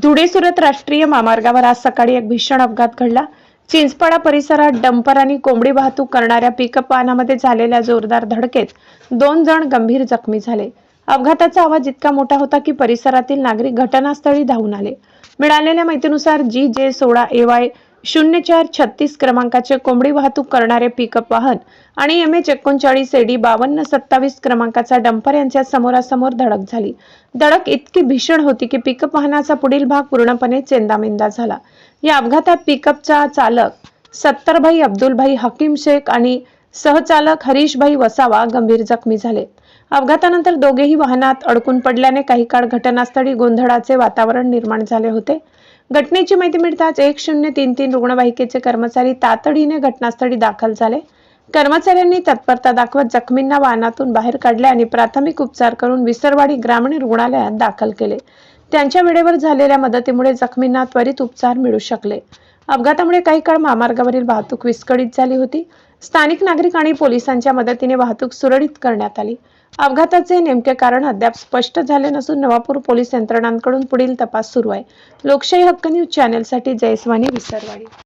धुळे सुरत राष्ट्रीय महामार्गावर आज सकाळी एक भीषण अपघात घडला। चिंचपाडा परिसरात डंपर आणि कोंबडी वाहतूक करणाऱ्या पिकअप वाहनामध्ये झालेल्या जोरदार धडकेत 2 जण गंभीर जखमी झाले। अपघाताचा आवाज इतका मोठा होता की परिसरातील नागरिक घटनास्थळी धावून आले। मिळालेल्या माहितीनुसार GJ16AY 0436 क्रमांकाचे कोंबडी वाहतूक करणारे पिकअप वाहन आणि MH39AD 5227 क्रमांकाचा डंपर यांच्या समोरासमोर धडक झाली। धडक इतकी भीषण होती की पिकअप वाहनाचा पुढील भाग पूर्णपणे चेंदामेंदा झाला। या अपघातात पिकअपचा चालक सत्तरभाई अब्दुलभाई हकीम शेख आणि सहचालक हरीशभाई वसावा गंभीर जखमी झाले। अपघातानंतर दोघेही वाहनात अडकून पडल्याने काही काळ घटनास्थळी गोंधळाचे वातावरण निर्माण झाले होते। घटनेची माहिती मिळताच 1033 रुग्णवाहिकेचे कर्मचारी तातडीने घटनास्थळी दाखल झाले। कर्मचाऱ्यांनी तत्परता दाखवत जखमींना वाहनातून बाहेर काढले आणि प्राथमिक उपचार करून विसरवाडी ग्रामीण रुग्णालयात दाखल केले। त्यांच्या वेळेवर झालेल्या मदतीमुळे जखमींना त्वरित उपचार मिळू शकले। अपघातामुळे काही काळ महामार्गावरील वाहतूक विस्कळीत झाली होती। स्थानिक नागरिक आणि पोलिसांच्या मदतीने वाहतूक सुरळीत करण्यात आली। अपघाताचे नेमके कारण अद्याप स्पष्ट झाले नसून नवापूर पोलीस यंत्रणांकडून पुढील तपास सुरू आहे। लोकशाही हक्क न्यूज चॅनलसाठी जयस्वानी, विसरवाडी।